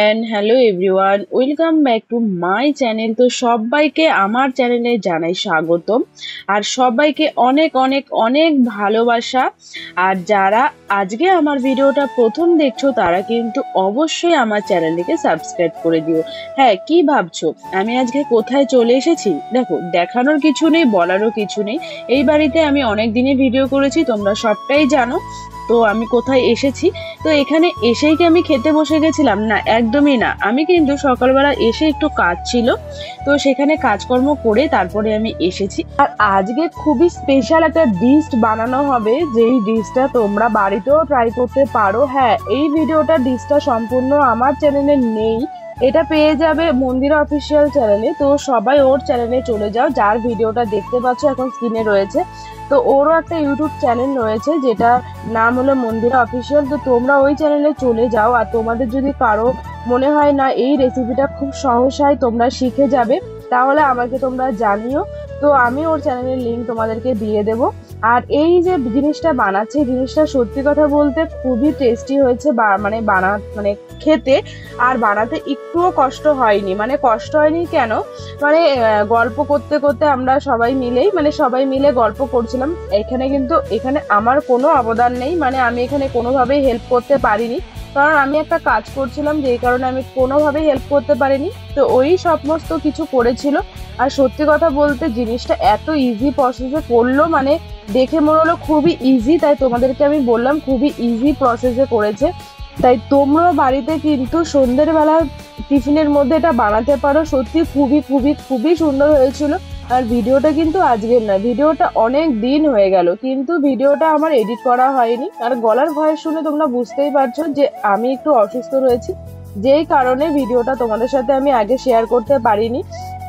And hello everyone, welcome back to my channel. তো সবাইকে আমার চ্যানেলে জানাই স্বাগতম আর সবাইকে অনেক অনেক অনেক ভালোবাসা। আর যারা আজকে আমার ভিডিওটা প্রথম দেখছো তারা কিন্তু অবশ্যই আমার চ্যানেলটিকে সাবস্ক্রাইব করে দিও। হ্যাঁ, কি ভাবছো আমি আজকে কোথায় চলে এসেছি? দেখো, দেখানোর কিছু নেই, বলারও কিছু নেই। এই বাড়িতে আমি অনেক দিনে ভিডিও করেছি, তোমরা সবটাই জানো। তো আমি কোথায় এসেছি? তো এখানে এসেই কি আমি খেতে বসে গেছিলাম? না, একদমই না। আমি কিন্তু সকালবেলা এসে একটু কাজ ছিল, তো সেখানে কাজকর্ম করে তারপরে আমি এসেছি। আর আজকে খুবই স্পেশাল একটা ডিশ বানানো হবে, যেই ডিশটা তোমরা বাড়িতেও ট্রাই করতে পারো। হ্যাঁ, এই ভিডিওটা ডিশটা সম্পূর্ণ আমার চ্যানেলে নেই, এটা পেয়ে যাবে মন্দিরা অফিসিয়াল চ্যানেলে। তো সবাই ওর চ্যানেলে চলে যাও, যার ভিডিওটা দেখতে পাচ্ছ এখন স্ক্রিনে রয়েছে। তো ওরও একটা ইউটিউব চ্যানেল রয়েছে যেটা নাম হলো মন্দিরা অফিসিয়াল। তো তোমরা ওই চ্যানেলে চলে যাও। আর তোমাদের যদি কারো মনে হয় না এই রেসিপিটা খুব সহসায় তোমরা শিখে যাবে, তাহলে আমাকে তোমরা জানিও। তো আমি ওর চ্যানেলের লিঙ্ক তোমাদেরকে দিয়ে দেব। আর এই যে জিনিসটা বানাচ্ছে, জিনিসটা সত্যি কথা বলতে খুবই টেস্টি হয়েছে, মানে খেতে আর বানাতে একটুও কষ্ট হয়নি। মানে কষ্ট হয়নি কেন, মানে গল্প করতে করতে আমরা সবাই মিলে গল্প করছিলাম। এখানে আমার কোনো অবদান নেই, মানে আমি এখানে কোনোভাবেই হেল্প করতে পারিনি, কারণ আমি একটা কাজ করছিলাম, যেই কারণে আমি কোনোভাবেই হেল্প করতে পারিনি। তো ওই সমস্ত কিছু করেছিল। আর সত্যি কথা বলতে জিনিসটা এত ইজি প্রসেসে করলো, মানে দেখে মনে হলো খুবই ইজি, তাই তোমাদেরকে আমি বললাম খুবই ইজি প্রসেসে করেছে। তাই তোমরাও বাড়িতে কিন্তু সন্ধ্যের বেলা টিফিনের মধ্যে এটা বানাতে পারো। সত্যি খুবই খুবই খুবই সুন্দর হয়েছিল। আর ভিডিওটা কিন্তু আজকের না, ভিডিওটা অনেক দিন হয়ে গেল, কিন্তু ভিডিওটা আমার এডিট করা হয়নি। আর গলার ভয়েস শুনে তোমরা বুঝতেই পারছো যে আমি একটু অসুস্থ রয়েছি, যেই কারণে ভিডিওটা তোমাদের সাথে আমি আগে শেয়ার করতে পারিনি।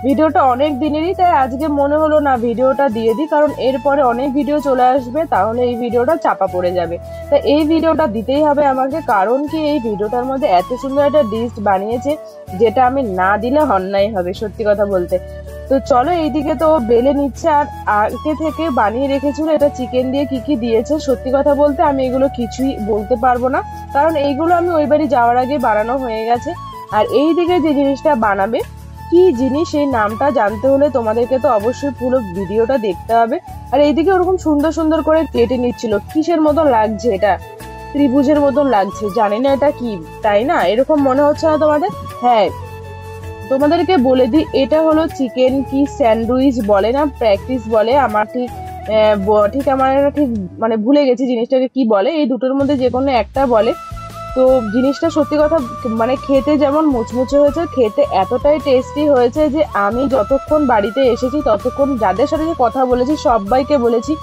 ভিডিওটা অনেক দিনেরই, তাই আজকে মনে হলো না ভিডিওটা দিয়ে দিই, কারণ এরপরে অনেক ভিডিও চলে আসবে, তাহলে এই ভিডিওটা চাপা পড়ে যাবে। তাই এই ভিডিওটা দিতেই হবে আমাকে, কারণ কি এই ভিডিওটার মধ্যে এত সুন্দর একটা ডিশ বানিয়েছে, যেটা আমি না দিলে অন্যায় হবে সত্যি কথা বলতে। তো চলো, এইদিকে তো বেলে নিচ্ছে। আর আগে থেকে বানিয়ে রেখেছিল এটা চিকেন দিয়ে। কি কি দিয়েছে সত্যি কথা বলতে আমি এগুলো কিছুই বলতে পারবো না, কারণ এইগুলো আমি ওই বাড়ি যাওয়ার আগে বানানো হয়ে গেছে। আর এইদিকে যে জিনিসটা বানাবে, কি জিনিস সেই নামটা জানতে হলে তোমাদেরকে তো অবশ্যই পুরো ভিডিওটা দেখতে হবে। আর এইদিকে ওরকম সুন্দর সুন্দর করে কেটে নিচ্ছিল। কিসের মতন লাগছে এটা? ত্রিভুজের মতন লাগছে, জানি না এটা কি, তাই না? এরকম মনে হচ্ছে না তোমাদের? হ্যাঁ, তোমাদেরকে বলে দিই, এটা হলো চিকেন কি স্যান্ডউইচ বলে না প্র্যাকটিস বলে, আমার ঠিক আমার ঠিক মানে ভুলে গেছি জিনিসটাকে কি বলে। এই দুটোর মধ্যে যে কোনো একটা বলে। তো জিনিসটা সত্যি কথা মানে খেতে যেমন মুচমুচে হয়েছে, খেতে এতটাই টেস্টি হয়েছে যে আমি যতক্ষণ বাড়িতে এসেছি ততক্ষণ যাদের সাথে যে কথা বলেছি সবাইকে বলেছি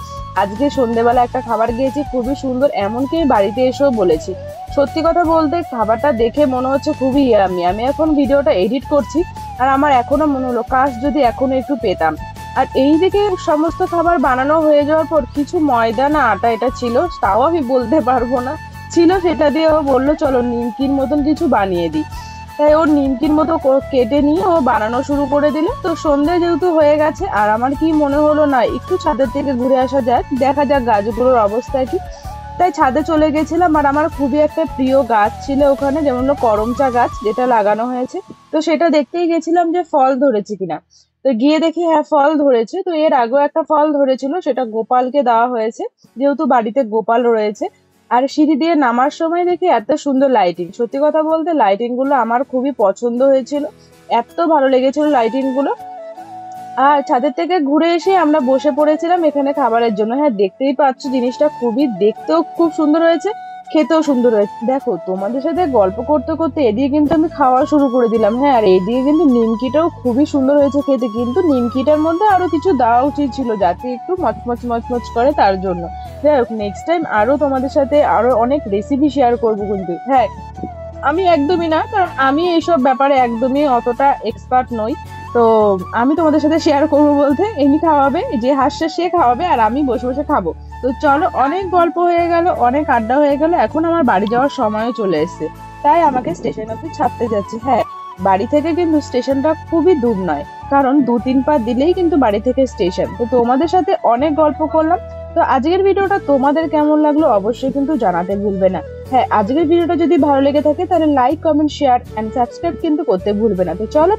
আজকে সন্ধ্যেবেলা একটা খাবার খেয়েছি খুবই সুন্দর, এমনকি বাড়িতে এসেও বলেছি। সত্যি কথা বলতে খাবারটা দেখে মনে হচ্ছে খুবই ইয়ামি। আমি এখন ভিডিওটা এডিট করছি আর আমার এখনো মনে হলো কাশ যদি এখনো একটু পেতাম। আর এইদিকে সমস্ত খাবার বানানো হয়ে যাওয়ার পর কিছু ময়দা না আটা এটা ছিল, তাও আমি বলতে পারবো না ছিল, সেটা দিয়ে ও বললো চলো নিমকির মতন কিছু বানিয়ে দিই। তাই ওর নিমকির মতো কেটে নিয়ে ও বানানো শুরু করে দিল। তো সন্ধ্যে যেহেতু হয়ে গেছে, আর আমার কি মনে হলো না একটু ছাদের থেকে ঘুরে আসা যাক, দেখা যাক গাছগুলোর অবস্থা কি। তাই ছাদে চলে গেছিলাম। আর আমার খুবই একটা প্রিয় গাছ ছিল ওখানে, যেমন হলো করমচা গাছ, যেটা লাগানো হয়েছে। তো সেটা দেখতেই গেছিলাম যে ফল ধরেছে কিনা। তো গিয়ে দেখি হ্যাঁ ফল ধরেছে। তো এর আগেও একটা ফল ধরেছিল, সেটা গোপালকে দেওয়া হয়েছে, যেহেতু বাড়িতে গোপাল রয়েছে। আর সিঁড়ি দিয়ে নামার সময় দেখি এত সুন্দর লাইটিং, সত্যি কথা বলতে লাইটিং গুলো আমার খুবই পছন্দ হয়েছিল, এত ভালো লেগেছিল লাইটিং গুলো। আর ছাদের থেকে ঘুরে এসে আমরা বসে পড়েছিলাম এখানে খাবারের জন্য। হ্যাঁ, দেখতেই পাচ্ছ জিনিসটা খুবই দেখতেও খুব সুন্দর হয়েছে, খেতেও সুন্দর হয়েছে। দেখো, তোমাদের সাথে গল্প করতে করতে এদিকে কিন্তু আমি খাওয়া শুরু করে দিলাম। হ্যাঁ, আর এদিকে কিন্তু নিমকিটাও খুবই সুন্দর হয়েছে খেতে, কিন্তু নিমকিটার মধ্যে আরো কিছু দেওয়া উচিত ছিল যাতে একটু মচমচ মচমচ করে, তার জন্য। যাই হোক, নেক্সট টাইম আরো তোমাদের সাথে আরো অনেক রেসিপি শেয়ার করবো কিন্তু। হ্যাঁ, আমি একদমই না, কারণ আমি এইসব ব্যাপারে একদমই অতটা এক্সপার্ট নই। তো আমি তোমাদের সাথে শেয়ার করবো বলতে, এমনি খাওয়াবে, যে হাসছে সে খাওয়াবে আর আমি বসে বসে খাবো। তো চলো, অনেক গল্প হয়ে গেল, অনেক আড্ডা হয়ে গেল, এখন আমার বাড়ি যাওয়ার সময়ও চলে এসেছে, তাই আমাকে স্টেশন অব্দি ছাড়তে যাচ্ছি। হ্যাঁ, বাড়ি থেকে কিন্তু স্টেশনটা খুবই দূর নয়, কারণ 2-3 পা দিলেই কিন্তু বাড়ি থেকে স্টেশন। তো তোমাদের সাথে অনেক গল্প করলাম। তো আজকের ভিডিওটা তোমাদের কেমন লাগলো অবশ্যই কিন্তু জানাতে ভুলবে না। হ্যাঁ, আজকের ভিডিওটা যদি ভালো লেগে থাকে তাহলে like, comment, share and subscribe কিন্তু করতে ভুলবে না। তো চলো।